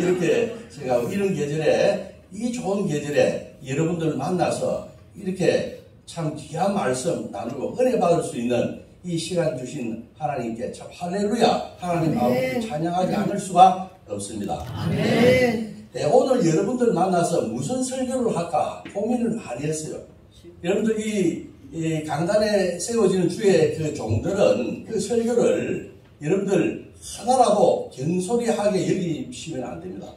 이렇게 생각하고 이런 계절에 이 좋은 계절에 여러분들 만나서 이렇게 참 귀한 말씀 나누고 은혜 받을 수 있는 이 시간 주신 하나님께 참 할렐루야 하나님 마음을 찬양하지 않을 수가 없습니다. 네, 오늘 여러분들 만나서 무슨 설교를 할까 고민을 많이 했어요. 여러분들 이 강단에 세워지는 주의 그 종들은 그 설교를 여러분들 하나라도 경솔히하게 여기시면 안 됩니다.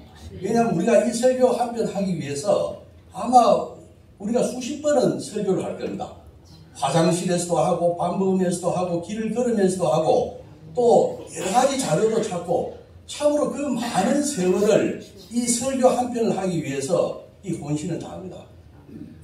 왜냐하면 우리가 이 설교 한 편 하기 위해서 아마 우리가 수십 번은 설교를 할 겁니다. 화장실에서도 하고 밥 먹으면서도 하고 길을 걸으면서도 하고 또 여러 가지 자료도 찾고 참으로 그 많은 세월을 이 설교 한 편을 하기 위해서 이 혼신을 다합니다.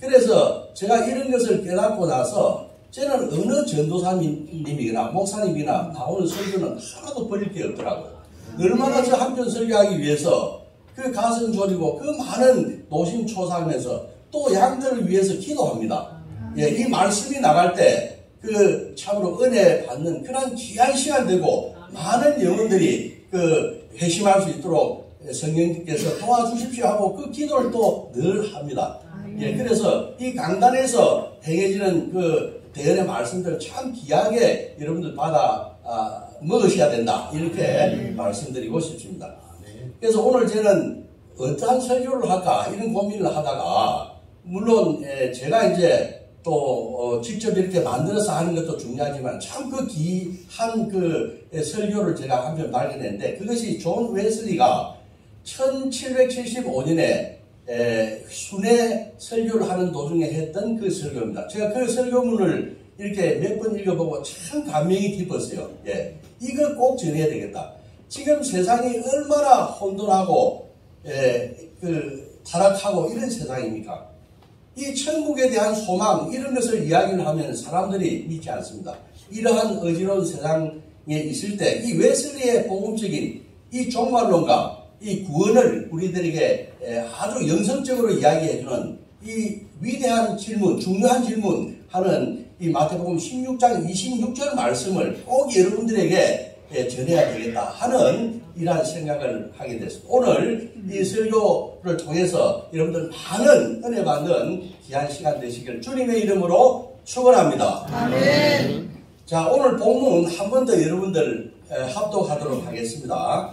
그래서 제가 이런 것을 깨닫고 나서 저는 어느 전도사님이나 목사님이나 나오는 설교는 하나도 버릴 게 없더라고요. 얼마나 저 한 편 설교하기 위해서 그 가슴 졸이고 그 많은 노심초사하면서 또 양들을 위해서 기도합니다. 예, 이 말씀이 나갈 때 그 참으로 은혜 받는 그런 귀한 시간 되고 많은 영혼들이 그 회심할 수 있도록 성령님께서 도와주십시오 하고 그 기도를 또 늘 합니다. 예, 그래서 이 강단에서 행해지는 그 대언의 말씀들을 참 귀하게 여러분들 받아 먹으셔야 된다. 이렇게 말씀드리고 싶습니다. 그래서 오늘 저는 어떠한 설교를 할까 이런 고민을 하다가 물론 제가 이제 또 직접 이렇게 만들어서 하는 것도 중요하지만 참 그 귀한 그 설교를 제가 한 편 발견했는데 그것이 존 웨슬리가 1775년에 순회 설교를 하는 도중에 했던 그 설교입니다. 제가 그 설교문을 이렇게 몇 번 읽어보고 참 감명이 깊었어요. 예, 이걸 꼭 전해야 되겠다. 지금 세상이 얼마나 혼돈하고 그 타락하고 이런 세상입니까? 이 천국에 대한 소망 이런 것을 이야기를 하면 사람들이 믿지 않습니다. 이러한 어지러운 세상에 있을 때 이 웨슬리의 복음적인 이 종말론과 이 구원을 우리들에게 아주 영성적으로 이야기해주는 이 위대한 질문, 중요한 질문 하는 이 마태복음 16장 26절 말씀을 꼭 여러분들에게 전해야 되겠다 하는 이러한 생각을 하게 됐습니다. 오늘 이 설교를 통해서 여러분들 많은 은혜 받는 귀한 시간 되시길 주님의 이름으로 축원합니다. 아멘. 자, 오늘 본문 한 번 더 여러분들 합독하도록 하겠습니다.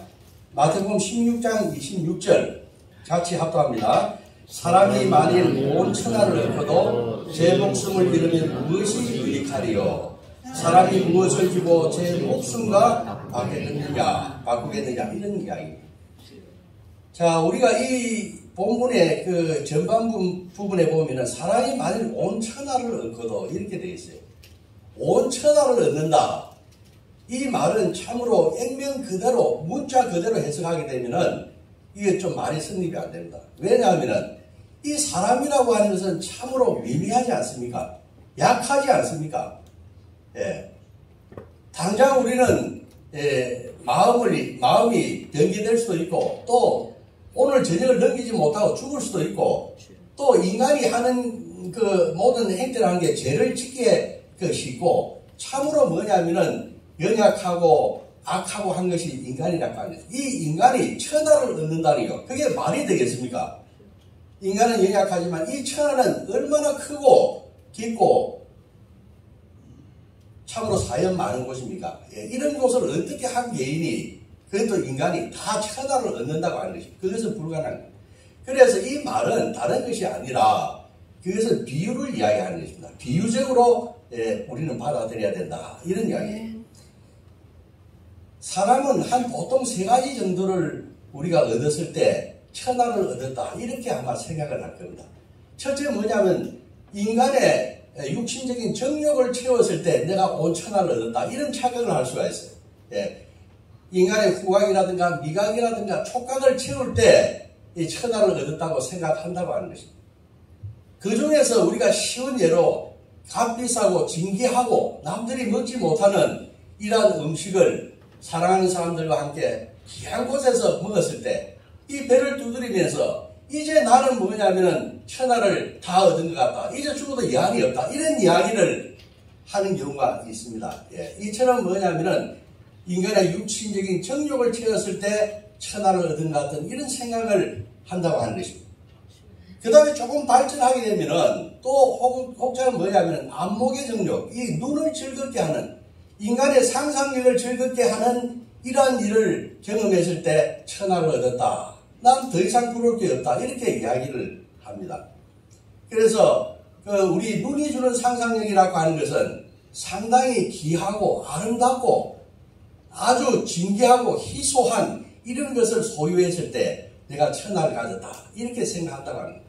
마태복음 16장 26절 같이 합독합니다. 사람이 만일 온 천하를 얻고도 제 목숨을 잃으면 무엇이 유익하리요? 사람이 무엇을 주고 제 목숨과 바꾸겠느냐 이런 이야기입니다. 자, 우리가 이 본문의 그 전반 부분에 보면은 사람이 만일 온 천하를 얻고도 이렇게 되어 있어요. 온 천하를 얻는다. 이 말은 참으로 액면 그대로 문자 그대로 해석하게 되면은 이게 좀 말이 성립이 안 됩니다. 왜냐하면은 이 사람이라고 하는 것은 참으로 미미하지 않습니까? 약하지 않습니까? 예. 당장 우리는 마음이 변기될 수도 있고 또 오늘 저녁을 넘기지 못하고 죽을 수도 있고 또 인간이 하는 그 모든 행태라는 게 죄를 짓기에 쉽고 참으로 뭐냐면은 연약하고 악하고 한 것이 인간이라고 하는 거예요. 이 인간이 천하를 얻는다니요. 그게 말이 되겠습니까? 인간은 연약하지만 이 천하는 얼마나 크고 깊고 참으로 사연 많은 곳입니까? 예, 이런 곳을 어떻게 한 개인이 그것도 인간이 다 천하를 얻는다고 하는 것입니다. 그것은 불가능한 겁니다. 그래서 이 말은 다른 것이 아니라 그것은 비유를 이야기하는 것입니다. 비유적으로 우리는 받아들여야 된다. 이런 이야기예요. 사람은 한 보통 세 가지 정도를 우리가 얻었을 때 천하를 얻었다. 이렇게 아마 생각을 할 겁니다. 첫째 뭐냐면 인간의 육신적인 정욕을 채웠을 때 내가 온 천하를 얻었다. 이런 착각을 할 수가 있어요. 예. 인간의 후각이라든가 미각이라든가 촉각을 채울 때 이 천하를 얻었다고 생각한다고 하는 것입니다. 그 중에서 우리가 쉬운 예로 값비싸고 진귀하고 남들이 먹지 못하는 이러한 음식을 사랑하는 사람들과 함께 귀한 곳에서 먹었을 때 이 배를 두드리면서 이제 나는 뭐냐면은 천하를 다 얻은 것 같다. 이제 죽어도 여한이 없다. 이런 이야기를 하는 경우가 있습니다. 예. 이처럼 뭐냐면은 인간의 육신적인 정욕을 채웠을 때 천하를 얻은 것 같은 이런 생각을 한다고 하는 것입니다. 그 다음에 조금 발전하게 되면은 또 혹자는 뭐냐면 안목의 정력, 이 눈을 즐겁게 하는, 인간의 상상력을 즐겁게 하는 이러한 일을 경험했을 때 천하를 얻었다. 난 더 이상 부러울 게 없다. 이렇게 이야기를 합니다. 그래서 우리 눈이 주는 상상력이라고 하는 것은 상당히 귀하고 아름답고 아주 진귀하고 희소한 이런 것을 소유했을 때 내가 천하를 가졌다. 이렇게 생각한다고 합니다.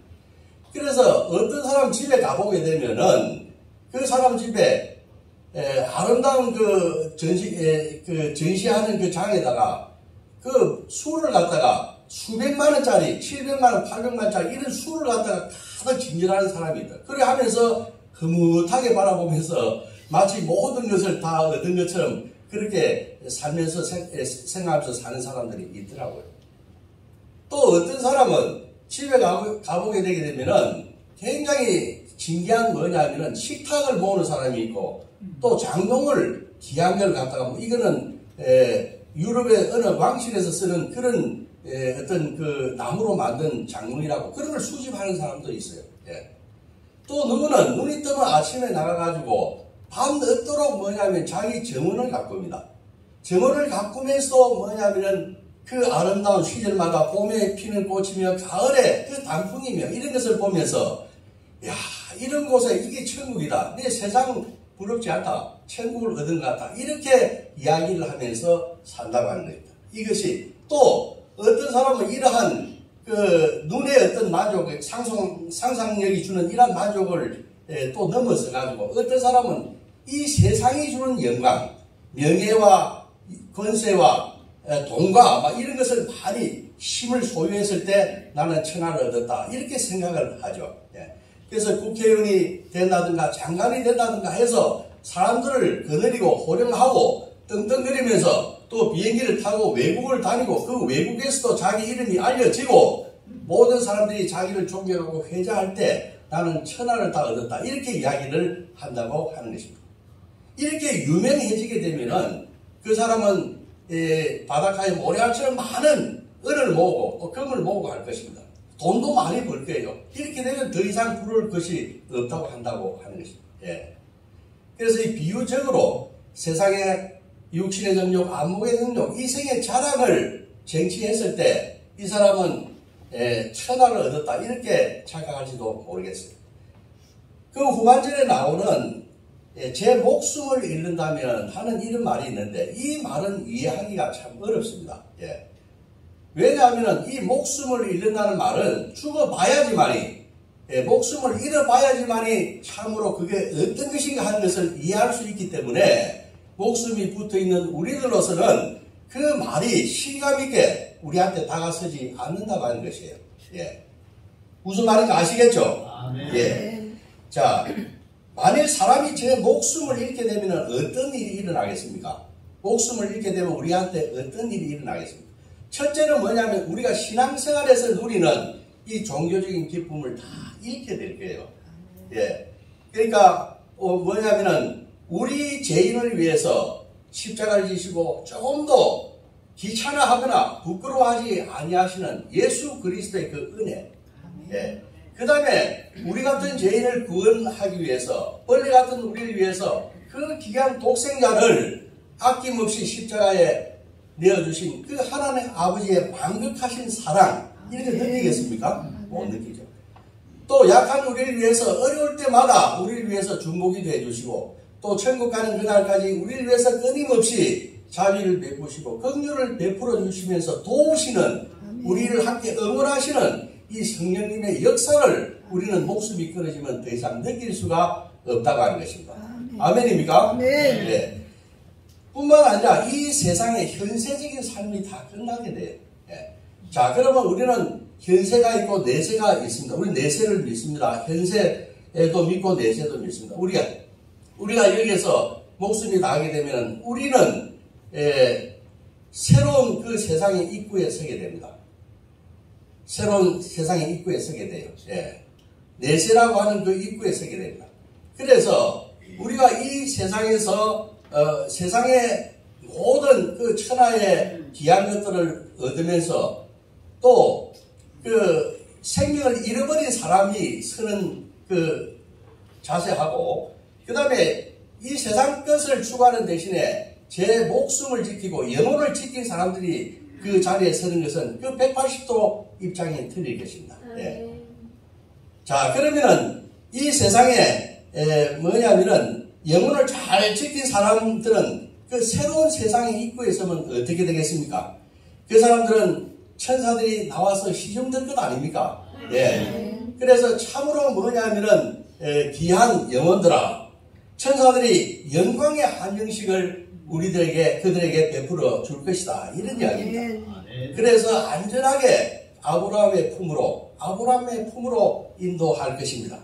그래서 어떤 사람 집에 가보게 되면은 그 사람 집에 아름다운 전시하는 그 장에다가 그 술을 갖다가 수백만 원짜리, 700만 원, 800만 원짜리 이런 술을 갖다가 가득 진열하는 사람이 있다. 그래 하면서 흐뭇하게 바라보면서 마치 모든 것을 다 얻은 것처럼 그렇게 살면서 생각하면서 사는 사람들이 있더라고요. 또 어떤 사람은 집에 가보게 되게 되면은 굉장히 신기한 뭐냐면은 식탁을 모으는 사람이 있고 또 장롱을 귀한 걸 갖다가 이거는 유럽의 어느 왕실에서 쓰는 그런 어떤 그 나무로 만든 장롱이라고 그런 걸 수집하는 사람도 있어요. 예. 또 누구는 눈이 뜨면 아침에 나가가지고 밤 늦도록 뭐냐면 자기 정원을 가꿉니다. 정원을 가꾸면서 뭐냐면은 그 아름다운 시절마다 봄에 피는 꽃이며 가을에 그 단풍이며 이런 것을 보면서 야 이런 곳에 이게 천국이다. 내 세상 부럽지 않다. 천국을 얻은 것 같다. 이렇게 이야기를 하면서 산다고 하는 겁니다. 이것이 또 어떤 사람은 이러한 그 눈의 어떤 만족, 상상력이 주는 이러한 만족을 또 넘어서 가지고 어떤 사람은 이 세상이 주는 영광, 명예와 권세와 돈과 막 이런 것을 많이 힘을 소유했을 때 나는 천하를 얻었다. 이렇게 생각을 하죠. 그래서 국회의원이 된다든가 장관이 된다든가 해서 사람들을 거느리고 호령하고 떵떵거리면서 또 비행기를 타고 외국을 다니고 그 외국에서도 자기 이름이 알려지고 모든 사람들이 자기를 존경하고 회자할 때 나는 천하를 다 얻었다. 이렇게 이야기를 한다고 하는 것입니다. 이렇게 유명해지게 되면은 그 사람은 바닷가에 모래알처럼 많은 은을 모으고 금을 모으고 할 것입니다. 돈도 많이 벌 거예요. 이렇게 되면 더 이상 부러울 것이 없다고 한다고 하는 것입니다. 예. 그래서 이 비유적으로 세상의 육신의 정욕, 안목의 정욕, 이생의 자랑을 쟁취했을 때 이 사람은 천하를 얻었다. 이렇게 착각할지도 모르겠어요. 그 후반절에 나오는 제 목숨을 잃는다면 하는 이런 말이 있는데 이 말은 이해하기가 참 어렵습니다. 예. 왜냐하면 이 목숨을 잃는다는 말은 죽어봐야지만이 목숨을 잃어봐야지만이 참으로 그게 어떤 것인가 하는 것을 이해할 수 있기 때문에 목숨이 붙어있는 우리들로서는 그 말이 실감있게 우리한테 다가서지 않는다고 하는 것이에요. 예. 무슨 말인지 아시겠죠? 예. 자, 만일 사람이 제 목숨을 잃게 되면 어떤 일이 일어나겠습니까? 목숨을 잃게 되면 우리한테 어떤 일이 일어나겠습니까? 첫째는 뭐냐면 우리가 신앙생활에서 누리는 이 종교적인 기쁨을 다 잃게 될 거예요. 예. 그러니까 뭐냐면은 우리 죄인을 위해서 십자가를 지시고 조금도 귀찮아하거나 부끄러워하지 아니하시는 예수 그리스도의 그 은혜. 예. 그 다음에 우리 같은 죄인을 구원하기 위해서 벌레 같은 우리를 위해서 그 귀한 독생자를 아낌없이 십자가에 내어주신 그 하나님 아버지의 완벽하신 사랑 이렇게 느끼겠습니까? 못 느끼죠. 또 약한 우리를 위해서 어려울 때마다 우리를 위해서 중보기도 해주시고 또 천국 가는 그날까지 우리를 위해서 끊임없이 자비를 베푸시고 긍휼을 베풀어 주시면서 도우시는 우리를 함께 응원하시는 이 성령님의 역사를 우리는 목숨이 끊어지면 더 이상 느낄 수가 없다고 하는 것입니다. 아멘입니까? 네. 네. 뿐만 아니라 이 세상의 현세적인 삶이 다 끝나게 돼요. 예. 자, 그러면 우리는 현세가 있고 내세가 있습니다. 우리 내세를 믿습니다. 현세도 믿고 내세도 믿습니다. 우리가 여기에서 목숨이 나가게 되면 우리는 새로운 그 세상의 입구에 서게 됩니다. 새로운 세상의 입구에 서게 돼요. 예. 내세라고 하는 그 입구에 서게 됩니다. 그래서 우리가 이 세상에서 세상의 모든 그 천하의 귀한 것들을 얻으면서 또 그 생명을 잃어버린 사람이 서는 그 자세하고, 그 다음에 이 세상 것을 추구하는 대신에 제 목숨을 지키고 영혼을 지킨 사람들이 그 자리에 서는 것은 그 180도 입장이 틀릴 것입니다. 예. 자, 그러면은 이 세상에 뭐냐면은 영혼을 잘 지킨 사람들은 그 새로운 세상의 입구에 서면 어떻게 되겠습니까? 그 사람들은 천사들이 나와서 시험될 것 아닙니까? 예. 그래서 참으로 뭐냐면은 귀한 영혼들아, 천사들이 영광의 한정식을 그들에게 베풀어 줄 것이다, 이런 이야기입니다. 그래서 안전하게 아브라함의 품으로 인도할 것입니다.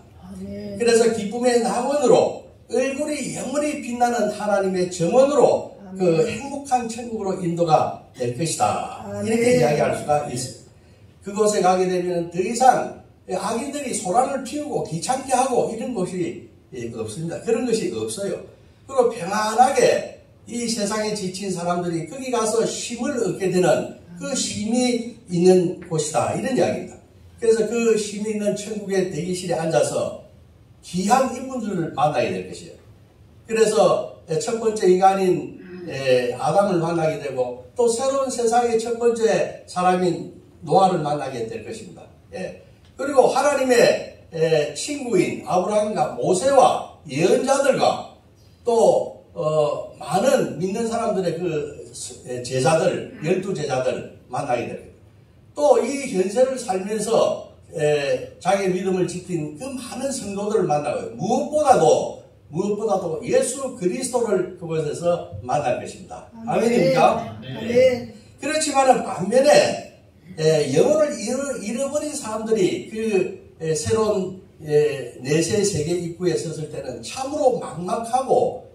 그래서 기쁨의 남원으로 얼굴이 영원히 빛나는 하나님의 정원으로 그 행복한 천국으로 인도가 될 것이다, 이렇게 이야기할 수가 있습니다. 그곳에 가게 되면 더 이상 악인들이 소란을 피우고 귀찮게 하고 이런 것이 없습니다. 그런 것이 없어요. 그리고 평안하게 이 세상에 지친 사람들이 거기 가서 쉼을 얻게 되는 그 쉼이 있는 곳이다, 이런 이야기입니다. 그래서 그 쉼이 있는 천국의 대기실에 앉아서 귀한 인물들을 만나게 될 것이에요. 그래서 첫 번째 인간인 아담을 만나게 되고, 또 새로운 세상의 첫 번째 사람인 노아를 만나게 될 것입니다. 그리고 하나님의 친구인 아브라함과 모세와 예언자들과 또 많은 믿는 사람들의 그 제자들, 12제자들 만나게 됩니다. 또 이 현세를 살면서 자기의 믿음을 지킨 그 많은 성도들을 만나고요. 무엇보다도 예수 그리스도를 그곳에서 만날 것입니다. 아멘입니까? 네. 그렇지만 반면에 영혼을 잃어버린 사람들이 그 새로운 내세 세계 입구에 섰을 때는 참으로 막막하고,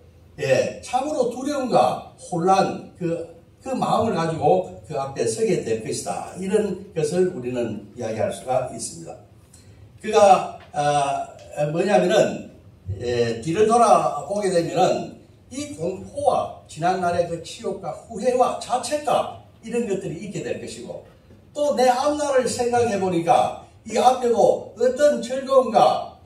참으로 두려움과 혼란, 그 마음을 가지고 그 앞에 서게 될 것이다, 이런 것을 우리는 이야기할 수가 있습니다. 그가 뭐냐면은 뒤를 돌아보게 되면은 이 공포와 지난날의 그 치욕과 후회와 자책과 이런 것들이 있게 될 것이고, 또 내 앞날을 생각해 보니까 이 앞에도 어떤 즐거움과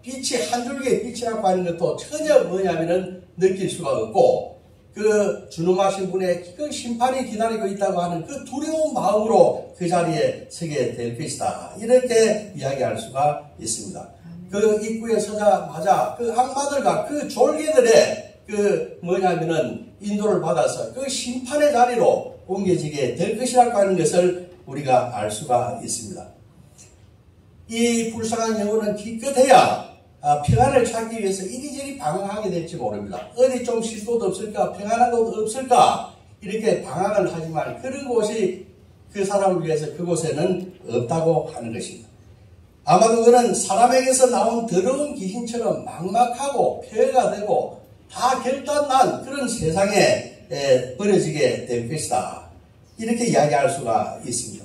빛이 한 줄기의 빛이라고 하는 것도 전혀 뭐냐면은 느낄 수가 없고, 그 준엄하신 분의 그 심판이 기다리고 있다고 하는 그 두려운 마음으로 그 자리에 서게 될 것이다, 이렇게 이야기할 수가 있습니다. 그 입구에 서자마자 그 악마들과 그 졸개들의 그 뭐냐면은 인도를 받아서 그 심판의 자리로 옮겨지게 될 것이라고 하는 것을 우리가 알 수가 있습니다. 이 불쌍한 영혼은 기껏해야 평안을 찾기 위해서 이리저리 방황하게 될지 모릅니다. 어디 좀 쉴 곳 없을까, 평안한 곳 없을까, 이렇게 방황을 하지만 그런 곳이 그 사람을 위해서 그곳에는 없다고 하는 것입니다. 아마도 그는 사람에게서 나온 더러운 귀신처럼 막막하고 폐해가 되고 다 결단난 그런 세상에 버려지게 될 것이다, 이렇게 이야기할 수가 있습니다.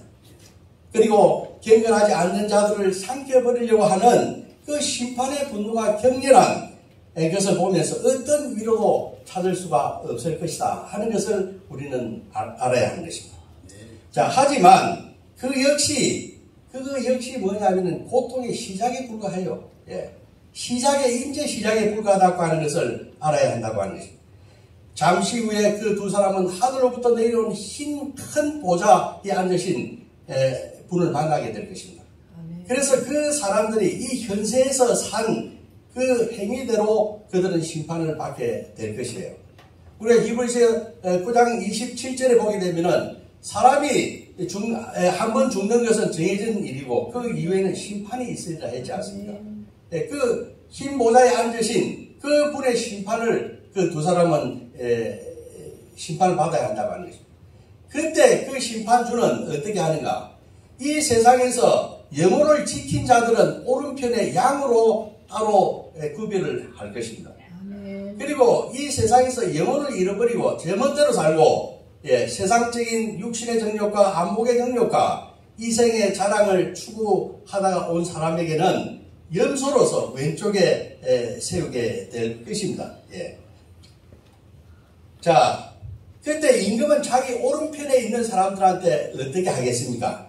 그리고 경건하지 않는 자들을 삼켜버리려고 하는 그 심판의 분노가 격렬한 것을 보면서 어떤 위로도 찾을 수가 없을 것이다 하는 것을 우리는 알아야 하는 것입니다. 자, 하지만 그거 역시 뭐냐면은 고통의 시작에 불과해요. 인제 시작에 불과하다고 하는 것을 알아야 한다고 하는 것입니다. 잠시 후에 그 두 사람은 하늘로부터 내려온 흰 큰 보좌에 앉으신 분을 만나게 될 것입니다. 그래서 그 사람들이 이 현세에서 산 그 행위대로 그들은 심판을 받게 될 것이에요. 우리가 히브리서 9장 27절에 보게 되면은 사람이 한 번 죽는 것은 정해진 일이고 그 이후에는 심판이 있으리라 했지 않습니까? 그 흰 모자에 앉으신 그 분의 심판을 그 두 사람은 심판을 받아야 한다고 하는 것입니다. 그때 그 심판주는 어떻게 하는가? 이 세상에서 영혼을 지킨 자들은 오른편의 양으로 따로 구별을 할 것입니다. 그리고 이 세상에서 영혼을 잃어버리고 제 멋대로 살고 세상적인 육신의 정욕과 안목의 정욕과 이생의 자랑을 추구하다가 온 사람에게는 염소로서 왼쪽에 세우게 될 것입니다. 자, 그때 임금은 자기 오른편에 있는 사람들한테 어떻게 하겠습니까?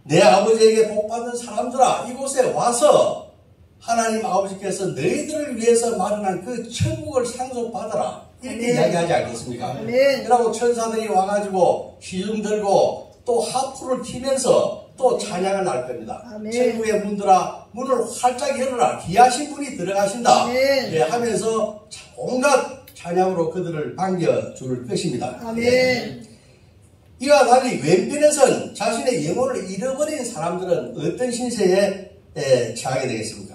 내 아버지에게 복받은 사람들아, 이곳에 와서 하나님 아버지께서 너희들을 위해서 마련한 그 천국을 상속받아라. 이렇게 이야기하지 않겠습니까? 그러고 천사들이 와가지고 시중 들고 또 하프를 치면서 또 찬양을 할 겁니다. 천국의 문들아, 문을 활짝 열어라. 귀하신 분이 들어가신다. 예, 하면서 온갖 찬양으로 그들을 반겨줄 것입니다. 예. 이와 달리 왼편에선 자신의 영혼을 잃어버린 사람들은 어떤 신세에 처하게 되겠습니까?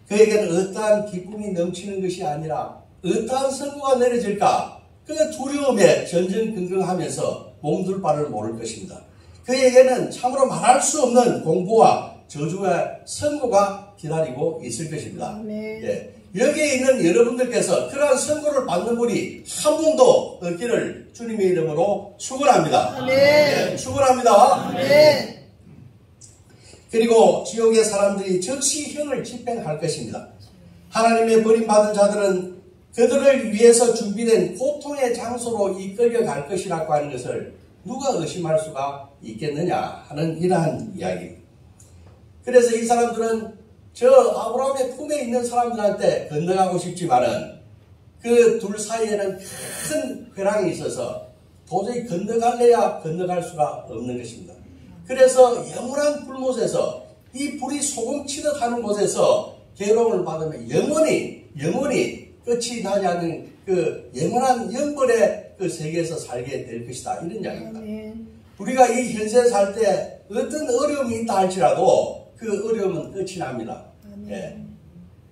그에게는 어떠한 기쁨이 넘치는 것이 아니라 어떠한 선고가 내려질까? 그 두려움에 전전긍긍하면서 몸둘 바를 모를 것입니다. 그에게는 참으로 말할 수 없는 공고와 저주와 선고가 기다리고 있을 것입니다. 예. 여기에 있는 여러분들께서 그러한 선고를 받는 분이 한 분도 없기를 주님의 이름으로 축원합니다. 예, 축원합니다. 그리고 지옥의 사람들이 즉시 형을 집행할 것입니다. 하나님의 버림받은 자들은 그들을 위해서 준비된 고통의 장소로 이끌려 갈 것이라고 하는 것을 누가 의심할 수가 있겠느냐 하는 이러한 이야기입니다. 그래서 이 사람들은 저 아브라함의 품에 있는 사람들한테 건너가고 싶지만은 그 둘 사이에는 큰 회랑이 있어서 도저히 건너갈래야 건너갈 수가 없는 것입니다. 그래서 영원한 불못에서 이 불이 소금치듯 하는 곳에서 괴로움을 받으면 영원히 끝이 나지 않는 그 영원한 영벌의 그 세계에서 살게 될 것이다. 이런 이야기입니다. 우리가 이 현세에 살 때 어떤 어려움이 있다 할지라도 그 어려움은 끝이 납니다. 예.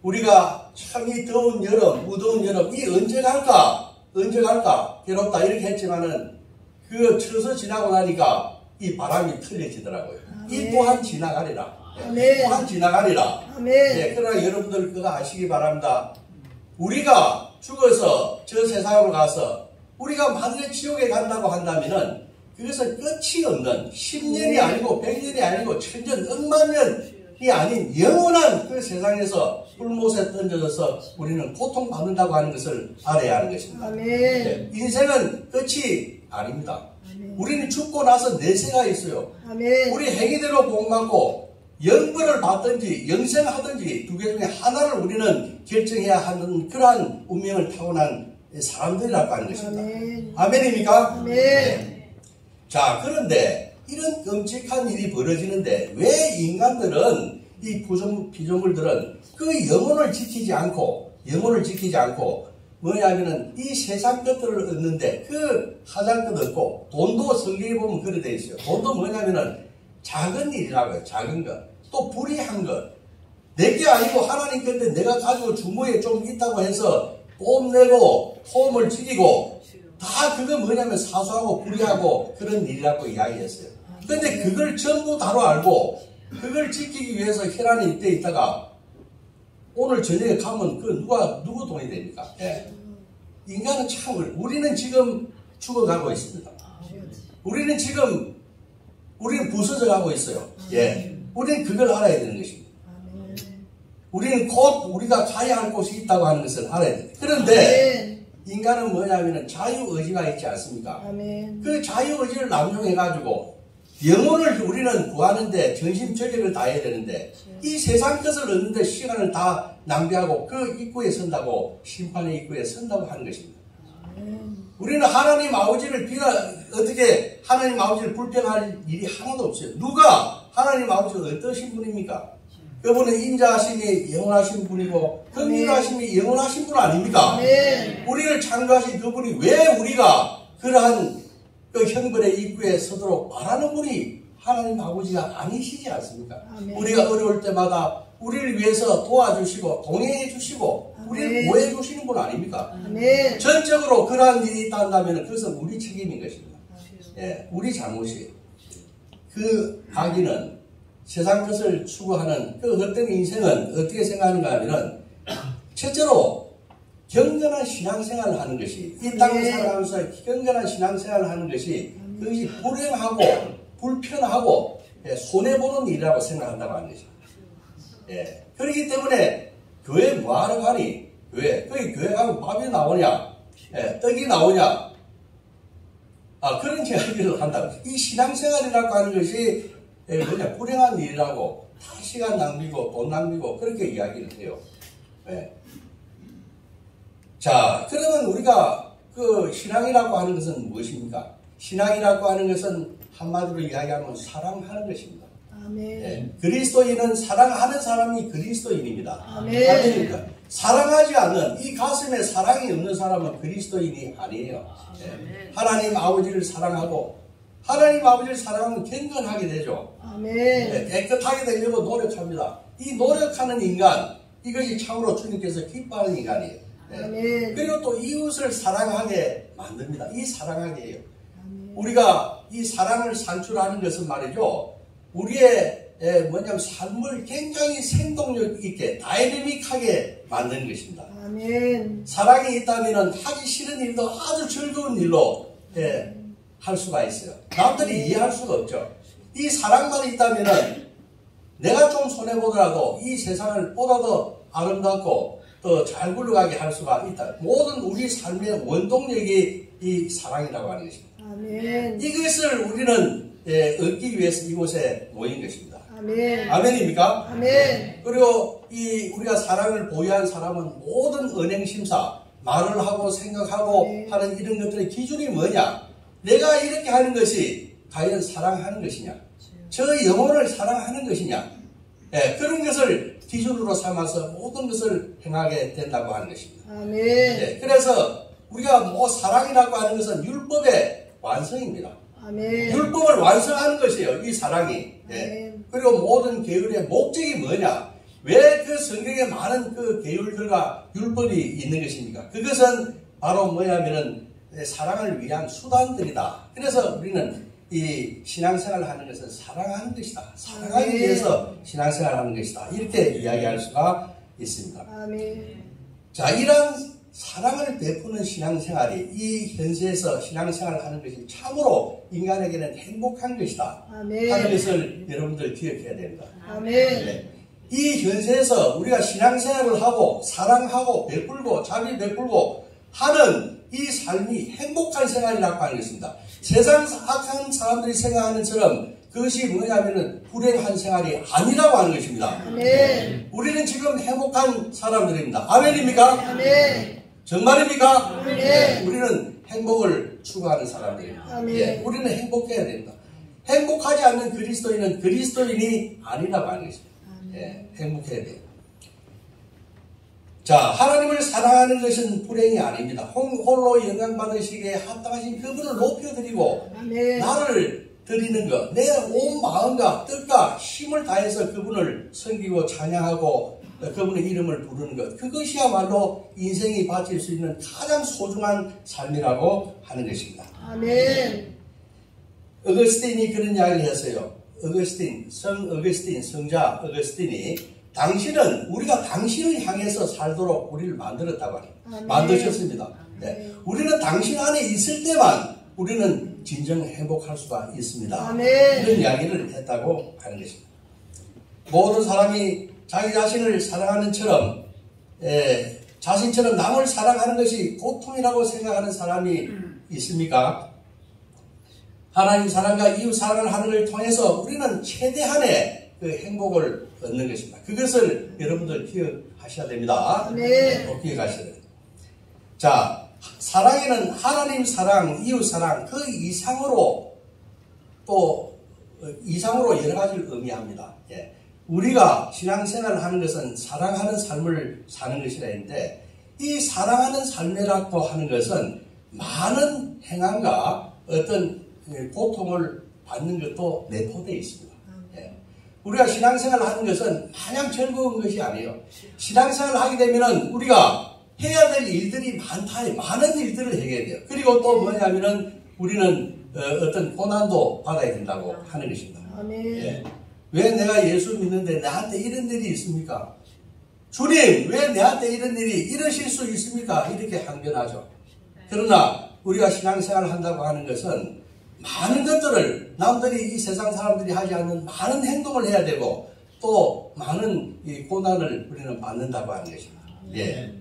우리가 참 이 더운 여름, 무더운 여름, 이 언제 갈까, 괴롭다 이렇게 했지만은 그 쳐서 지나고 나니까 이 바람이 틀려지더라고요. 이 또한 지나가리라. 이 또한 지나가리라. 예. 그러나 여러분들 그거 아시기 바랍니다. 우리가 죽어서 저 세상으로 가서 우리가 만일에 지옥에 간다고 한다면은 그것은 끝이 없는 10년이 아니고 100년이 아니고 천년, 억만 년이 아닌 영원한 그 세상에서 불못에 던져져서 우리는 고통받는다고 하는 것을 알아야 하는 것입니다. 네. 인생은 끝이 아닙니다. 우리는 죽고 나서 내세가 있어요. 우리 행위대로 복받고 영벌을 받든지 영생하든지 두 개 중에 하나를 우리는 결정해야 하는 그러한 운명을 타고난 사람들이라고 하는 것입니다. 아멘입니까? 네. 자, 그런데 이런 끔찍한 일이 벌어지는데 왜 인간들은 이 피조물들은 그 영혼을 지키지 않고 뭐냐면은 이 세상 것들을 얻는데 그 하잘 것 얻고 돈도 성경에 보면 그래 돼 있어요. 돈도 뭐냐면은 작은 일이라고요. 작은 것. 또 불의한 것. 내게 아니고 하나님 건데 내가 가지고 주머니에 좀 있다고 해서 뽐내고 폼을 죽이고 다 그거 뭐냐면 사소하고 불의하고 그런 일이라고 이야기했어요. 그런데 그걸 전부 다로 알고 그걸 지키기 위해서 혈안이 이때 있다가 오늘 저녁에 가면 그 누구 돈이 됩니까? 예. 인간은 참 우리는 지금 죽어가고 있습니다. 우리는 부서져 가고 있어요. 예. 우리는 그걸 알아야 되는 것입니다. 우리는 곧 우리가 가야 할 곳이 있다고 하는 것을 알아야 돼요. 그런데 인간은 뭐냐면 자유의지가 있지 않습니까? 그 자유의지를 남용해가지고 영혼을 우리는 구하는데 전심전력을 다해야 되는데 이 세상 것을 얻는데 시간을 다 낭비하고 그 입구에 선다고 심판의 입구에 선다고 하는 것입니다. 우리는 하나님 아버지를 어떻게 하나님 아버지를 불평할 일이 하나도 없어요. 누가 하나님 아버지가 어떠신 분입니까? 그분은 인자하심이 영원하신 분이고 긍휼하심이 영원하신 분 아닙니까? 우리를 창조하신 그분이 왜 우리가 그러한 그 형벌의 입구에 서도록 바라는 분이 하나님 아버지가 아니시지 않습니까? 우리가 어려울 때마다 우리를 위해서 도와주시고 동행해 주시고 우리를 보호해 주시는 분 아닙니까? 전적으로 그러한 일이 있다면 그것은 우리 책임인 것입니다. 예, 우리 잘못이에요. 그 악인은 세상 것을 추구하는 그 어떤 인생은 어떻게 생각하는가 하면은 첫째로 경건한 신앙생활을 하는 것이 이 땅을 살아가면서 경건한 신앙생활을 하는 것이 그것이 불행하고 불편하고 손해보는 일이라고 생각한다고 하는 것입니다. 예. 그렇기 때문에 교회 뭐하러 가니? 왜? 거기 교회 가면 밥이 나오냐? 예. 떡이 나오냐? 그런 이야기를 한다고. 이 신앙생활이라고 하는 것이 불행한 일이라고, 다 시간 낭비고 돈 낭비고 그렇게 이야기를 해요. 네. 자, 그러면 우리가 그 신앙이라고 하는 것은 무엇입니까? 신앙이라고 하는 것은 한마디로 이야기하면 사랑하는 것입니다. 아멘. 네. 그리스도인은 사랑하는 사람이 그리스도인입니다. 아멘. 아멘입니다. 사랑하지 않는, 이 가슴에 사랑이 없는 사람은 그리스도인이 아니에요. 네. 하나님 아버지를 사랑하고, 하나님 아버지를 사랑하면 경건하게 되죠. 아멘. 네. 깨끗하게 되려고 노력합니다. 이 노력하는 인간, 이것이 참으로 주님께서 기뻐하는 인간이에요. 네. 아멘. 그리고 또 이웃을 사랑하게 만듭니다. 이 사랑하게 해요. 아멘. 우리가 이 사랑을 산출하는 것은 말이죠, 우리의 삶을 굉장히 생동력 있게 다이내믹하게 만드는 것입니다. 아멘. 사랑이 있다면 하기 싫은 일도 아주 즐거운 일로 할 수가 있어요. 남들이 이해할 수가 없죠. 이 사랑만 있다면 내가 좀 손해보더라도 이 세상을 보다 더 아름답고 더 잘 굴러가게 할 수가 있다. 모든 우리 삶의 원동력이 이 사랑이라고 하는 것입니다. 아멘. 이것을 우리는 얻기 위해서 이곳에 모인 것입니다. 아멘. 아멘입니까? 아멘. 그리고 우리가 사랑을 보유한 사람은 모든 언행심사, 말을 하고 생각하고 하는 이런 것들의 기준이 뭐냐? 내가 이렇게 하는 것이 과연 사랑하는 것이냐? 저 영혼을 사랑하는 것이냐? 그런 것을 기준으로 삼아서 모든 것을 행하게 된다고 하는 것입니다. 아멘. 그래서 우리가 사랑이라고 하는 것은 율법의 완성입니다. 아멘. 율법을 완성하는 것이에요, 이 사랑이. 아멘. 그리고 모든 계율의 목적이 뭐냐? 왜 그 성경에 많은 그 계율들과 율법이 있는 것입니까? 그것은 바로 뭐냐면은 사랑을 위한 수단들이다. 그래서 우리는 이 신앙생활을 하는 것은 사랑하는 것이다. 사랑하기 위해서 신앙생활을 하는 것이다. 이렇게 이야기할 수가 있습니다. 아멘. 자, 이러한 사랑을 베푸는 신앙생활이 이 현세에서 신앙생활을 하는 것이 참으로 인간에게는 행복한 것이다. 아멘. 하는 것을 여러분들 기억해야 됩니다. 아멘. 네. 이 현세에서 우리가 신앙생활을 하고 사랑하고 베풀고 자비 베풀고 하는 이 삶이 행복한 생활이라고 하는 것입니다. 세상 악한 사람들이 생각하는 것처럼 그것이 뭐냐면은 불행한 생활이 아니라고 하는 것입니다. 아멘. 우리는 지금 행복한 사람들입니다. 아멘입니까? 아멘. 정말입니까? 아멘. 우리는 행복을 추구하는 사람들입니다. 아멘. 우리는 행복해야 됩니다. 행복하지 않는 그리스도인은 그리스도인이 아니라고 하는 것입니다. 행복해야 돼요. 자, 하나님을 사랑하는 것은 불행이 아닙니다. 홀로 영광받으시기에 합당하신 그분을 높여드리고 아멘. 나를 드리는 것, 내 온 마음과 뜻과 힘을 다해서 그분을 섬기고 찬양하고 그분의 이름을 부르는 것, 그것이야말로 인생이 바칠 수 있는 가장 소중한 삶이라고 하는 것입니다. 아멘. 어거스틴이 그런 이야기를 했어요. 성 어거스틴, 성자 어거스틴이 우리가 당신을 향해서 살도록 우리를 만들었다고 하니 만드셨습니다. 네. 우리는 당신 안에 있을 때만 우리는 진정 행복할 수가 있습니다. 아멘. 이런 이야기를 했다고 하는 것입니다. 모든 사람이 자기 자신을 사랑하는 처럼 자신처럼 남을 사랑하는 것이 고통이라고 생각하는 사람이 있습니까? 하나님 사랑과 이웃 사랑을 하는 것을 통해서 우리는 최대한의 그 행복을 얻는 것입니다. 그것을 여러분들 기억하셔야 됩니다. 네. 꼭 기억하셔야 됩니다. 자, 사랑에는 하나님 사랑, 이웃 사랑 그 이상으로 여러 가지를 의미합니다. 우리가 신앙생활을 하는 것은 사랑하는 삶을 사는 것이라 했는데 이 사랑하는 삶이라고 하는 것은 많은 행함과 어떤 고통을 받는 것도 내포되어 있습니다. 우리가 신앙생활을 하는 것은 마냥 즐거운 것이 아니에요. 신앙생활을 하게 되면 우리가 해야 될 일들이 많다. 많은 일들을 해야 돼요. 그리고 또 뭐냐면은 우리는 어떤 고난도 받아야 된다고 하는 것입니다. 아멘. 왜 내가 예수 믿는데 나한테 이런 일이 있습니까? 주님, 왜 내한테 이런 일이 이러실 수 있습니까? 이렇게 항변하죠. 그러나 우리가 신앙생활을 한다고 하는 것은 많은 것들을 남들이 이 세상 사람들이 하지 않는 많은 행동을 해야 되고 또 많은 이 고난을 우리는 받는다고 하는 것입니다. 예.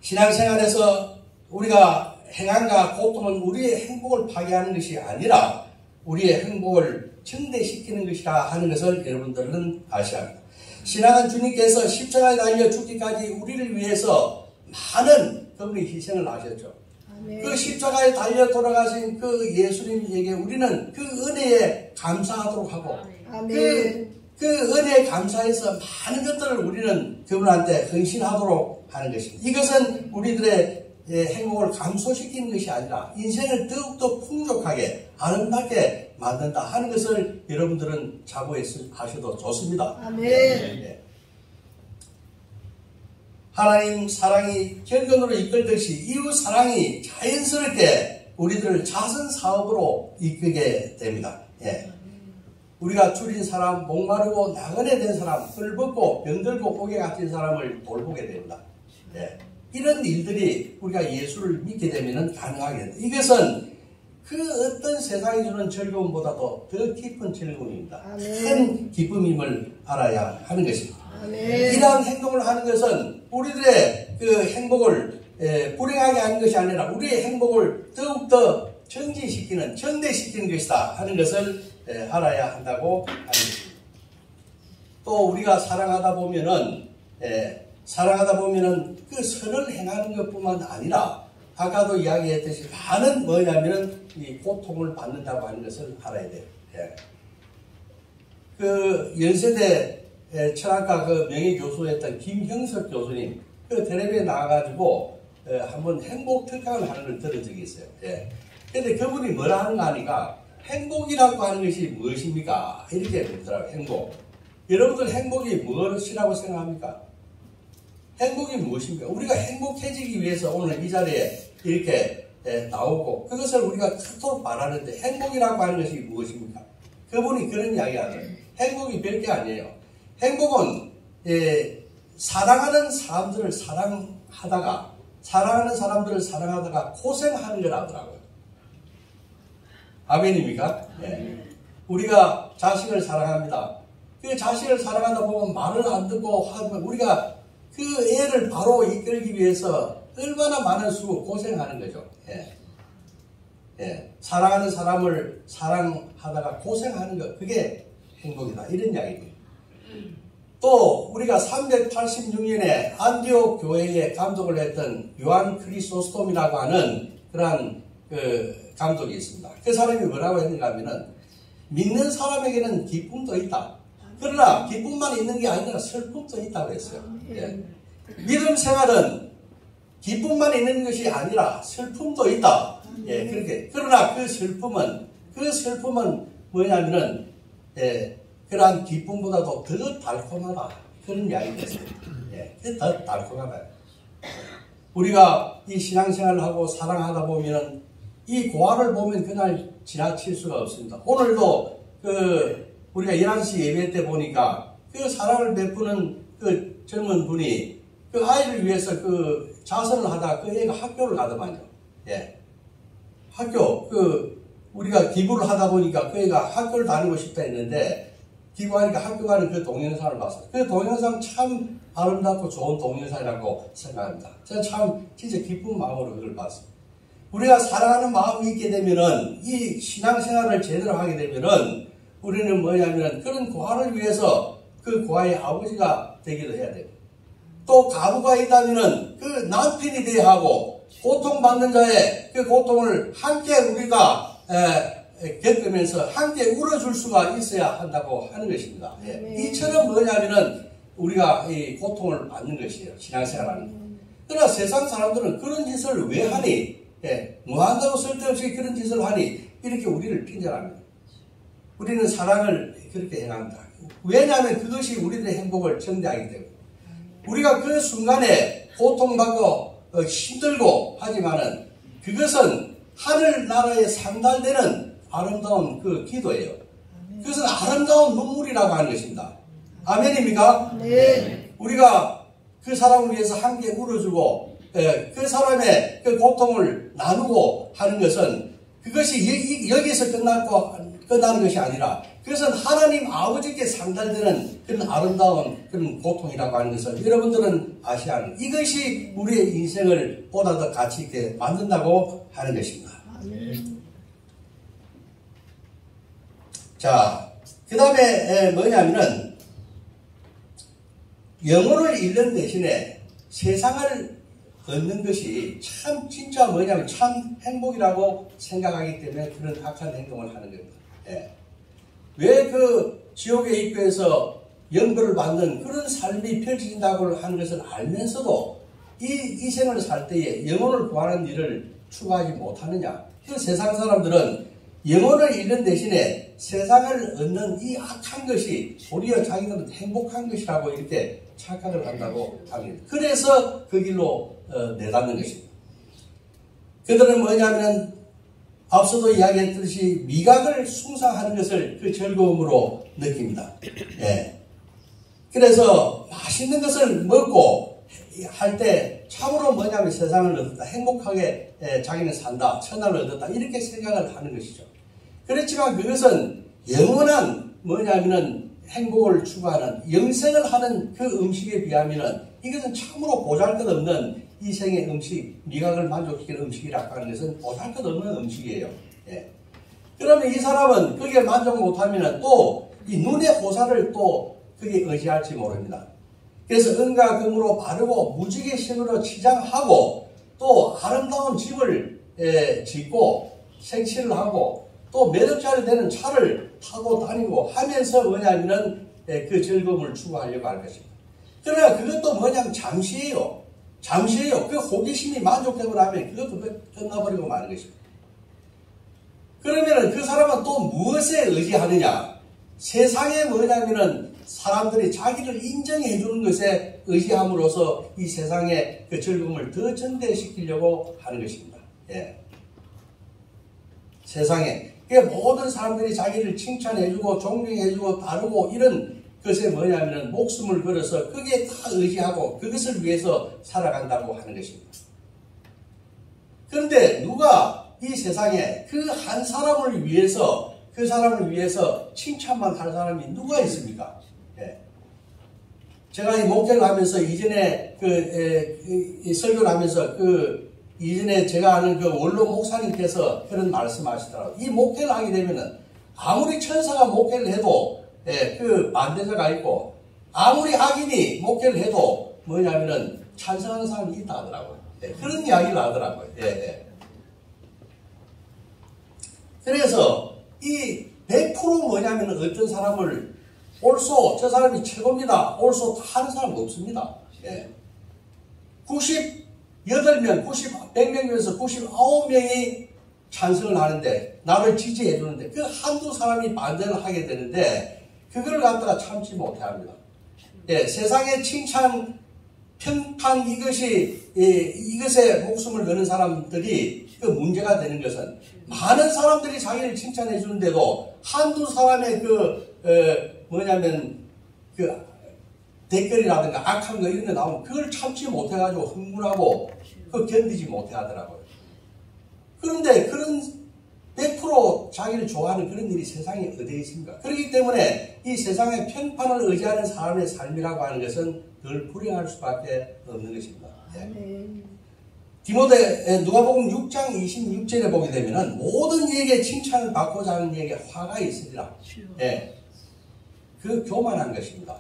신앙생활에서 우리가 행함과 고통은 우리의 행복을 파괴하는 것이 아니라 우리의 행복을 증대시키는 것이라 하는 것을 여러분들은 아셔야 합니다. 신앙은 주님께서 십자가에 달려 죽기까지 우리를 위해서 많은 그분이 희생을 하셨죠. 아멘. 그 십자가에 달려 돌아가신 그 예수님에게 우리는 그 은혜에 감사하도록 하고 아멘. 그 은혜에 감사해서 많은 것들을 우리는 그분한테 헌신하도록 하는 것입니다. 이것은 우리들의 행복을 감소시키는 것이 아니라 인생을 더욱더 풍족하게 아름답게 만든다 하는 것을 여러분들은 자부하셔도 좋습니다. 아멘. 네. 하나님 사랑이 결근으로 이끌듯이 이웃 사랑이 자연스럽게 우리들을 자선 사업으로 이끌게 됩니다. 예. 우리가 줄인 사람, 목마르고 나그네 된 사람, 헐벗고 병들고 고개 갇힌 사람을 돌보게 됩니다. 예. 이런 일들이 우리가 예수를 믿게 되면 가능하게 됩니다. 이것은 그 어떤 세상이 주는 즐거움보다도 더 깊은 즐거움입니다. 아멘. 큰 기쁨임을 알아야 하는 것입니다. 아멘. 이러한 행동을 하는 것은 우리들의 그 행복을 불행하게 하는 것이 아니라 우리의 행복을 더욱더 정대시키는 것이다 하는 것을 알아야 한다고 하는 것입니다. 또 우리가 사랑하다 보면은 그 선을 행하는 것뿐만 아니라 아까도 이야기했듯이 많은 뭐냐면은 이 고통을 받는다고 하는 것을 알아야 돼요. 예. 그 연세대 철학과 그 명예교수였던 김형석 교수님 그 텔레비에 나와가지고 한번 행복 특강을 하는 걸 들은 적이 있어요. 예. 근데 그분이 뭐라 하는가 하니까 행복이라고 하는 것이 무엇입니까? 이렇게 묻더라고요. 행복. 여러분들 행복이 무엇이라고 생각합니까? 행복이 무엇입니까? 우리가 행복해지기 위해서 오늘 이 자리에 이렇게 나오고 그것을 우리가 그토록 말하는데 행복이라고 하는 것이 무엇입니까? 그분이 그런 이야기 하네요. 행복이 별게 아니에요. 행복은 사랑하는 사람들을 사랑하다가 고생하는 거라더라고요. 아멘입니까? 네. 우리가 자식을 사랑합니다. 그 자식을 사랑하다 보면 말을 안 듣고 하면 우리가 그 애를 바로 이끌기 위해서 얼마나 많은 수고 고생하는 거죠. 예. 예. 사랑하는 사람을 사랑하다가 고생하는 것, 그게 행복이다. 이런 이야기입니다. 또 우리가 386년에 안디옥 교회에 감독을 했던 요한 크리소스톰이라고 하는 그러한 그 감독이 있습니다. 그 사람이 뭐라고 했는가 하면은 믿는 사람에게는 기쁨도 있다. 그러나 기쁨만 있는 게 아니라 슬픔도 있다고 했어요. 예. 믿음 생활은 기쁨만 있는 것이 아니라 슬픔도 있다. 예, 그렇게. 그러나 그 슬픔은 뭐냐면은, 그러한 기쁨보다도 더 달콤하다. 그런 이야기가 있어요. 예, 더 달콤하다. 우리가 이 신앙생활을 하고 사랑하다 보면은 이 고아를 보면 그날 지나칠 수가 없습니다. 오늘도 우리가 11시 예배 때 보니까 그 사랑을 베푸는 그 젊은 분이 그 아이를 위해서 그 자선을 하다가 그 애가 학교를 가더만요. 예. 우리가 기부를 하다 보니까 그 애가 학교를 다니고 싶다 했는데, 기부하니까 학교 가는 그 동영상을 봤어요. 그 동영상 참 아름답고 좋은 동영상이라고 생각합니다. 저는 진짜 기쁜 마음으로 그걸 봤어요. 우리가 사랑하는 마음이 있게 되면은, 이 신앙생활을 제대로 하게 되면은, 우리는 뭐냐면은 그런 고아를 위해서 그 고아의 아버지가 되기도 해야 돼요. 또 가부가 있다면은 그 남편이 되어야 하고, 고통받는 자의 그 고통을 함께 우리가 겪으면서 함께 울어줄 수가 있어야 한다고 하는 것입니다. 예. 이처럼 뭐냐면은 우리가 이 고통을 받는 것이에요. 신앙생활하는. 그러나 세상 사람들은 그런 짓을 왜 하니? 예. 뭐 한다고 쓸데없이 그런 짓을 하니? 이렇게 우리를 핀잔합니다. 우리는 사랑을 그렇게 행합니다. 왜냐하면 그것이 우리들의 행복을 증대하기 때문에. 우리가 그 순간에 고통받고 힘들고 하지만은 그것은 하늘나라에 상달되는 아름다운 그 기도예요. 그것은 아름다운 눈물이라고 하는 것입니다. 아멘입니까? 네. 우리가 그 사람을 위해서 함께 울어주고 그 사람의 그 고통을 나누고 하는 것은 그것이 여기서 끝나는 것이 아니라 그것은 하나님 아버지께 상달되는 그런 아름다운 그런 고통이라고 하는 것을 여러분들은 아셔야 하는, 이것이 우리의 인생을 보다 더 가치 있게 만든다고 하는 것입니다. 자, 그 다음에 뭐냐면은 영혼을 잃는 대신에 세상을 얻는 것이 참 진짜 뭐냐면 참 행복이라고 생각하기 때문에 그런 악한 행동을 하는 겁니다. 예. 왜 그 지옥의 입구에서 연고를 받는 그런 삶이 펼쳐진다고 하는 것을 알면서도 이 생을 살 때에 영혼을 구하는 일을 추구하지 못하느냐? 그 세상 사람들은 영혼을 잃는 대신에 세상을 얻는 이 악한 것이 도리어 자기들은 행복한 것이라고 이렇게 착각을 한다고 합니다. 그래서 그 길로 내닫는 것입니다. 그들은 뭐냐면 앞서도 이야기했듯이 미각을 숭상하는 것을 그 즐거움으로 느낍니다. 예. 그래서 맛있는 것을 먹고 할 때 참으로 뭐냐면 세상을 얻었다, 행복하게 자기는 산다, 천하를 얻었다, 이렇게 생각을 하는 것이죠. 그렇지만 그것은 영원한 뭐냐면은 행복을 추구하는 영생을 하는 그 음식에 비하면은 이것은 참으로 보잘것없는 이 생의 음식, 미각을 만족시키는 음식이라고 하는 것은 보잘것없는 음식이에요. 예. 그러면 이 사람은 거기에 만족 못하면은 또 이 눈의 호사를 또 그게 의지할지 모릅니다. 그래서 은과 금으로 바르고 무지개 신으로 치장하고 또 아름다운 집을 짓고 생치를 하고 또 몇 억짜리 되는 차를 타고 다니고 하면서 뭐냐면은 그 즐거움을 추구하려고 할 것입니다. 그러나 그것도 뭐냐면 잠시예요. 잠시예요. 그 호기심이 만족되고 나면 그것도 끝나버리고 마는 것입니다. 그러면은 그 사람은 또 무엇에 의지하느냐? 세상에 뭐냐면은 사람들이 자기를 인정해 주는 것에 의지함으로써 이 세상의 그 즐거움을 더 전대시키려고 하는 것입니다. 예. 세상에 모든 사람들이 자기를 칭찬해 주고 존경해 주고 다루고 이런 것에 뭐냐면은 목숨을 걸어서 거기에 다 의지하고 그것을 위해서 살아간다고 하는 것입니다. 그런데 누가 이 세상에 그 한 사람을 위해서 그 사람을 위해서 칭찬만 할 사람이 누가 있습니까? 예. 제가 이 목회를 하면서 이전에 설교를 하면서 이전에 제가 아는 그 원로 목사님께서 그런 말씀하시더라고요. 이 목회를 하게 되면은 아무리 천사가 목회를 해도 그 반대자가 있고 아무리 악인이 목회를 해도 뭐냐면은 찬성하는 사람이 있다 하더라고요. 그런 이야기를 하더라고요. 그래서 이 100% 뭐냐면 어떤 사람을 옳소, 저 사람이 최고입니다, 옳소 다 하는 사람 없습니다. 98명, 100명 중에서 99명이 찬성을 하는데 나를 지지해 주는데 그 한두 사람이 반대를 하게 되는데 그걸 갖다가 참지 못해 합니다. 세상의 칭찬, 평판 이것에 목숨을 거는 사람들이 그 문제가 되는 것은 많은 사람들이 자기를 칭찬해 주는데도 한두 사람의 댓글이라든가 악한 거 이런 거 나오면 그걸 참지 못해가지고 흥분하고 견디지 못해 하더라고요. 그런데 그런 100% 자기를 좋아하는 그런 일이 세상에 어디에 있습니까? 그렇기 때문에 이 세상의 평판을 의지하는 사람의 삶이라고 하는 것은 늘 불행할 수밖에 없는 것입니다. 누가복음 6장 26절에 보게 되면은 모든 이에게 칭찬을 받고자 하는 이에게 화가 있으리라. 그 교만한 것입니다.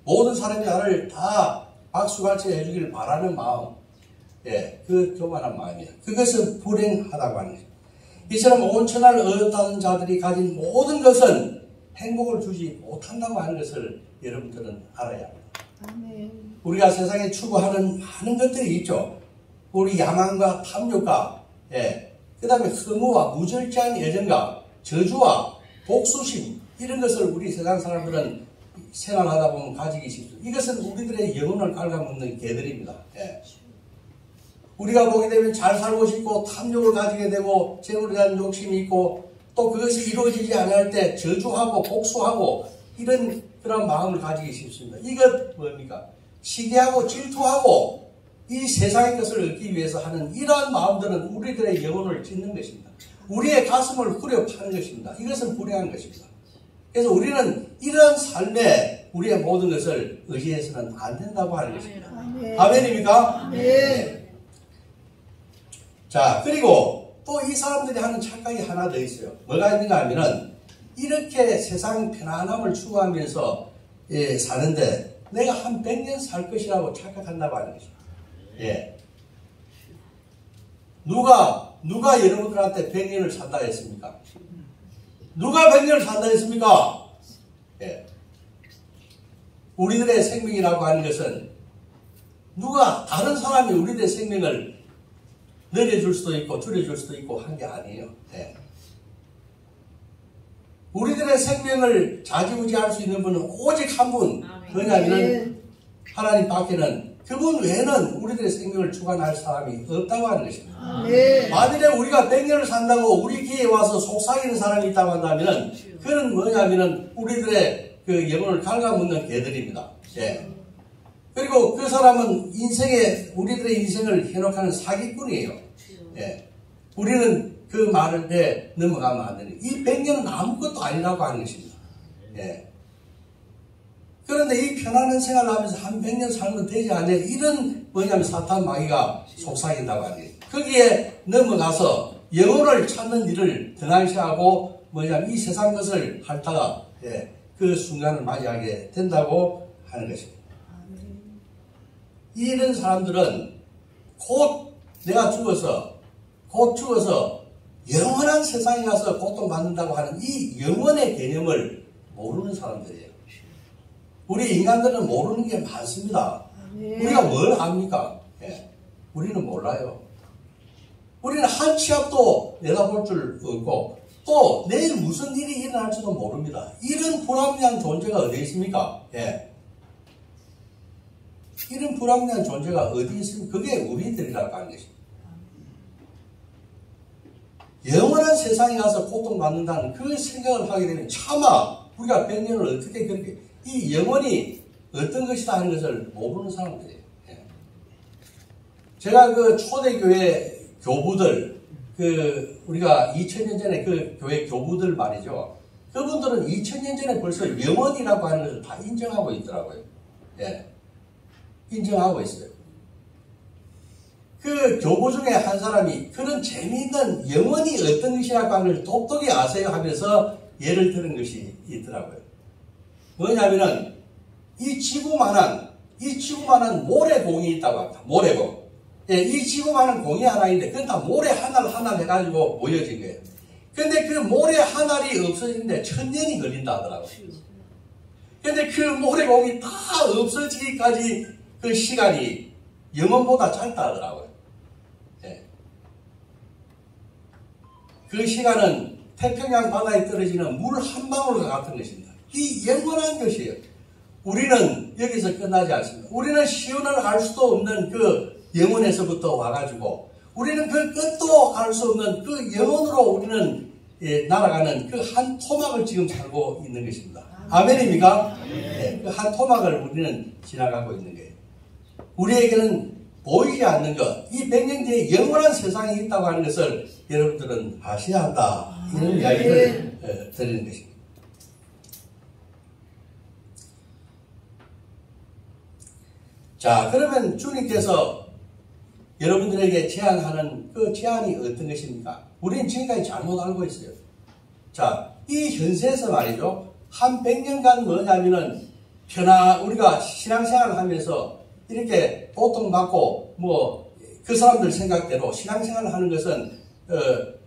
모든 사람이 나를 다 박수갈채 해주기를 바라는 마음, 그 교만한 마음이에요. 그것은 불행하다고 하는 것입니다. 이처럼 온 천하를 얻었다는 자들이 가진 모든 것은 행복을 주지 못한다고 하는 것을 여러분들은 알아야 합니다. 아멘. 우리가 세상에 추구하는 많은 것들이 있죠. 우리 야망과 탐욕과, 그 다음에 허무와 무절제한 애정과 저주와 복수심, 이런 것을 우리 세상 사람들은 생활하다 보면 가지기 쉽습니다. 이것은 우리들의 영혼을 갉아먹는 개들입니다. 우리가 보게 되면 잘 살고 싶고 탐욕을 가지게 되고 재물에 대한 욕심이 있고 또 그것이 이루어지지 않을 때 저주하고 복수하고 이런 그런 마음을 가지기 쉽습니다. 이것 뭡니까? 시기하고 질투하고 이 세상의 것을 얻기 위해서 하는 이러한 마음들은 우리들의 영혼을 찢는 것입니다. 우리의 가슴을 후려 파는 것입니다. 이것은 불행한 것입니다. 그래서 우리는 이런 삶에 우리의 모든 것을 의지해서는 안 된다고 하는 것입니다. 아멘입니까? 네. 자, 그리고 또 이 사람들이 하는 착각이 하나 더 있어요. 뭐가 있는가 하면은 이렇게 세상 편안함을 추구하면서 사는데 내가 한 100년 살 것이라고 착각한다고 하는 것입니다. 예. 누가 여러분들한테 100년을 산다 했습니까? 누가 100년을 산다 했습니까? 예. 우리들의 생명이라고 하는 것은 다른 사람이 우리들의 생명을 늘려줄 수도 있고 줄여줄 수도 있고 한 게 아니에요. 예. 우리들의 생명을 좌지우지할 수 있는 분은 오직 한 분, 그냐면 하나님 밖에는, 그분 외에는 우리들의 생명을 주관할 사람이 없다고 하는 것입니다. 만일에 우리가 100년을 산다고 우리 귀에 와서 속삭이는 사람이 있다고 한다면 그는 뭐냐면은 우리들의 그 영혼을 갉아먹는 개들입니다. 예. 그리고 그 사람은 우리들의 인생을 현혹하는 사기꾼이에요. 예. 우리는 그 말에 넘어가면 안 되는, 이 100년은 아무것도 아니라고 하는 것입니다. 예. 그런데 이 편안한 생활을 하면서 한 100년 살면 되지 않냐, 이런 사탄 마귀가 속삭인다고 하는 거예요. 거기에 넘어가서 영혼을 찾는 일을 등한시하고 이 세상 것을 핥다가 그 순간을 맞이하게 된다고 하는 것입니다. 이런 사람들은 곧 죽어서 영원한 세상에 가서 고통받는다고 하는 이 영원의 개념을 모르는 사람들이에요. 우리 인간들은 모르는 게 많습니다. 우리가 뭘 압니까? 우리는 몰라요. 우리는 한 치 앞도 내다볼 줄 없고 또 내일 무슨 일이 일어날지도 모릅니다. 이런 불합리한 존재가 어디 있습니까? 이런 불합리한 존재가 어디 있습니까? 그게 우리들이라고 하는 것입니다. 영원한 세상에 가서 고통받는다는 그 생각을 하게 되면 차마 우리가 100년을 어떻게 그렇게 이 영혼이 어떤 것이다 하는 것을 모르는 사람들이에요. 제가 그 초대교회 교부들, 우리가 2000년 전에 그 교회 교부들 말이죠. 그분들은 2000년 전에 벌써 영혼이라고 하는 것을 다 인정하고 있더라고요. 인정하고 있어요. 그 교부 중에 한 사람이 그런 재미있는 영혼이 어떤 것이라고 하는 것을 똑똑히 아세요 하면서 예를 들은 것이 있더라고요. 뭐냐면은 이 지구만한 모래공이 있다고 합니다. 모래공. 이 지구만한 공이 하나 있는데 그건 다 모래 하나 해가지고 모여진 거예요. 근데 그 모래 하나이 없어지는데 1000년이 걸린다 하더라고요. 근데 그 모래공이 다 없어지기까지 그 시간이 영혼보다 짧다 하더라고요. 그 시간은 태평양 바다에 떨어지는 물 한 방울과 같은 것입니다. 이 영원한 것이에요. 우리는 여기서 끝나지 않습니다. 우리는 시연을 할 수도 없는 그 영혼에서부터 와가지고 우리는 그 끝도 알 수 없는 그 영혼으로 우리는 날아가는 그 한 토막을 지금 살고 있는 것입니다. 아멘입니까? 그 한 토막을 우리는 지나가고 있는 거예요. 우리에게는 보이지 않는 것, 이 100년 뒤에 영원한 세상이 있다고 하는 것을 여러분들은 아셔야 한다. 이런 이야기를 드리는 것입니다. 자, 그러면 주님께서 여러분들에게 제안하는 그 제안이 어떤 것입니까? 우리는 지금까지 잘못 알고 있어요. 자, 이 현세에서 말이죠. 한 100년간 뭐냐면은 우리가 신앙생활을 하면서 이렇게 고통받고 그 사람들 생각대로 신앙생활을 하는 것은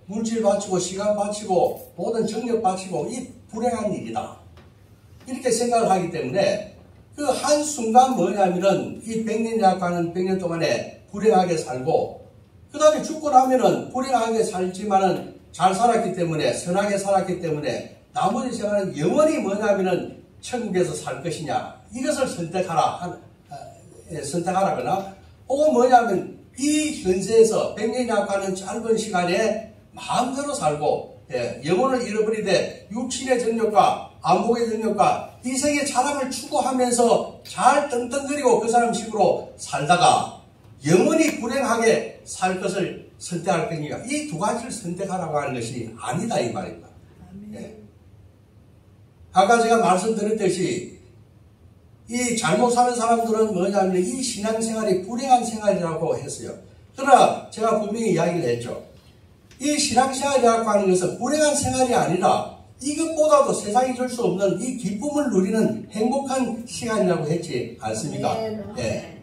물질 바치고 시간 바치고 모든 정력 바치고 이 불행한 일이다. 이렇게 생각을 하기 때문에 그 한순간 뭐냐면은 이 100년이라고 하는 100년 동안에 불행하게 살고 그 다음에 죽고 나면은 불행하게 살지만은 잘 살았기 때문에 선하게 살았기 때문에 나머지 생활은 영원히 뭐냐면은 천국에서 살 것이냐 이것을 선택하라거나 혹은 뭐냐면 이 현세에서 100년이라고 하는 짧은 시간에 마음대로 살고 영혼을 잃어버리되 육신의 정욕과 안목의 정욕과 이생의 자랑을 추구하면서 잘 떵떵거리고 그 사람식으로 살다가 영원히 불행하게 살 것을 선택할 것이니까 이 두 가지를 선택하라고 하는 것이 아니다 이 말입니다. 예. 아까 제가 말씀드렸듯이 이 잘못 사는 사람들은 뭐냐면 이 신앙생활이 불행한 생활이라고 했어요. 그러나 제가 분명히 이야기를 했죠. 이 신앙생활이라고 하는 것은 불행한 생활이 아니라 이것보다도 세상이 줄 수 없는 이 기쁨을 누리는 행복한 시간이라고 했지 않습니까? 예.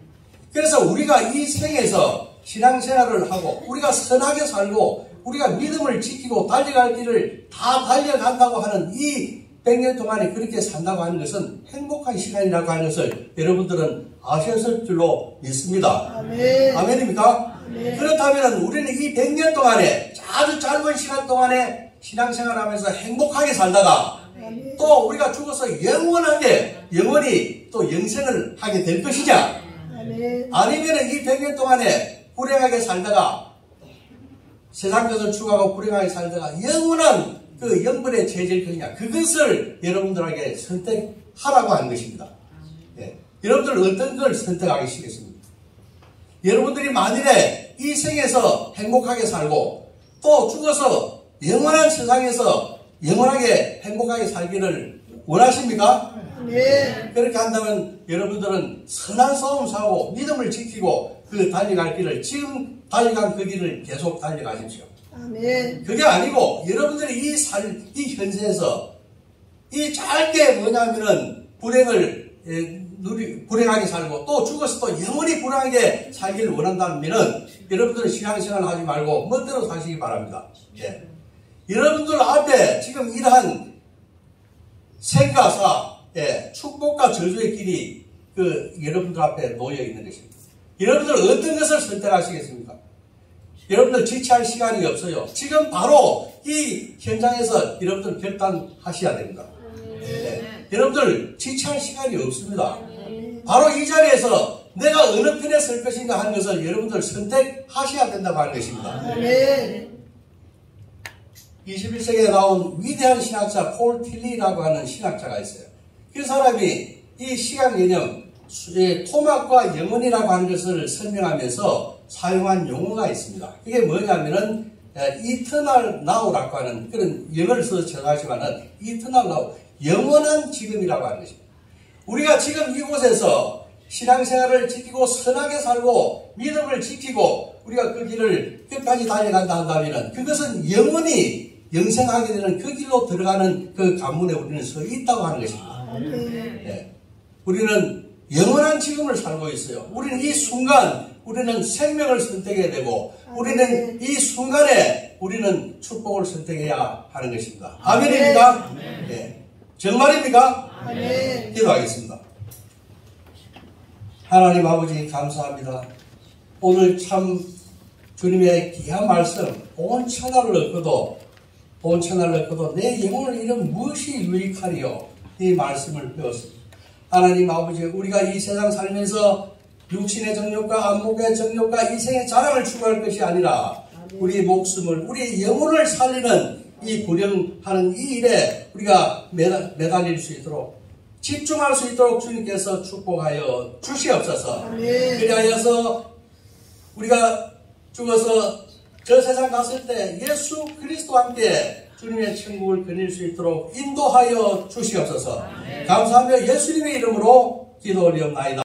그래서 우리가 이 생에서 신앙생활을 하고 우리가 선하게 살고 우리가 믿음을 지키고 달려갈 길을 다 달려간다고 하는 이 100년 동안에 그렇게 산다고 하는 것은 행복한 시간이라고 하는 것을 여러분들은 아셨을 줄로 믿습니다. 아멘. 아멘입니까? 아멘. 그렇다면 우리는 이 100년 동안에 아주 짧은 시간 동안에 신앙생활하면서 행복하게 살다가 아멘. 또 우리가 죽어서 영원히 또 영생을 하게 될 것이냐? 아멘. 아니면 이 100년 동안에 불행하게 살다가 세상 것을 추구하고 불행하게 살다가 영원한 그 영벌에 처해질 것이냐? 그것을 여러분들에게 선택하라고 하는 것입니다. 예. 여러분들 어떤 걸 선택하시겠습니까? 여러분들이 만일에 이 생에서 행복하게 살고 또 죽어서 영원한 세상에서 영원하게 행복하게 살기를 원하십니까? 네. 그렇게 한다면 여러분들은 선한 싸움 사고 믿음을 지키고 그 달려갈 길을 지금 달려간 그 길을 계속 달려가십시오. 아멘. 그게 아니고 여러분들이 이 현세에서 이 짧게 뭐냐면은 불행하게 살고 또 죽어서 또 영원히 불행하게 살기를 원한다면은 여러분들은 신앙생활 하지 말고 멋대로 사시기 바랍니다. 예. 여러분들 앞에 지금 이러한 생가사, 예, 축복과 저주의 길이 여러분들 앞에 놓여 있는 것입니다. 여러분들 어떤 것을 선택하시겠습니까? 여러분들 지체할 시간이 없어요. 지금 바로 이 현장에서 여러분들 결단하셔야 됩니다. 예. 여러분들 지체할 시간이 없습니다. 바로 이 자리에서 내가 어느 편에 설 것인가 하는 것을 여러분들 선택하셔야 된다고 하는 것입니다. 아멘. 21세기에 나온 위대한 신학자 폴 틸리라고 하는 신학자가 있어요. 그 사람이 이 시간 개념, 토막과 영혼이라고 하는 것을 설명하면서 사용한 용어가 있습니다. 그게 뭐냐면은 eternal now라고 하는 그런 영어를 써서 제가하지만은 eternal now, 영원한 지금이라고 하는 것입니다. 우리가 지금 이곳에서 신앙생활을 지키고 선하게 살고 믿음을 지키고 우리가 그 길을 끝까지 달려간다 한다면 그것은 영원히 영생하게 되는 그 길로 들어가는 그 관문에 우리는 서 있다고 하는 것입니다. 네. 우리는 영원한 지금을 살고 있어요. 우리는 이 순간 우리는 생명을 선택해야 되고 우리는 이 순간에 우리는 축복을 선택해야 하는 것입니다. 아멘입니까? 네. 정말입니까? 아멘. 기도하겠습니다. 하나님 아버지 감사합니다. 오늘 참 주님의 귀한 말씀 온 천하를 얻고도 내 영혼을 잃은 무엇이 유익하리요? 이 말씀을 배웠습니다. 하나님 아버지 우리가 이 세상 살면서 육신의 정욕과 안목의 정욕과 이생의 자랑을 추구할 것이 아니라 우리의 목숨을 우리의 영혼을 살리는 이 구령하는 이 일에 우리가 매달릴 수 있도록 집중할 수 있도록 주님께서 축복하여 주시옵소서. 그리하여서 우리가 죽어서 저 세상 갔을 때 예수 그리스도와 함께 주님의 천국을 거닐 수 있도록 인도하여 주시옵소서. 감사하며 예수님의 이름으로 기도 올리옵나이다.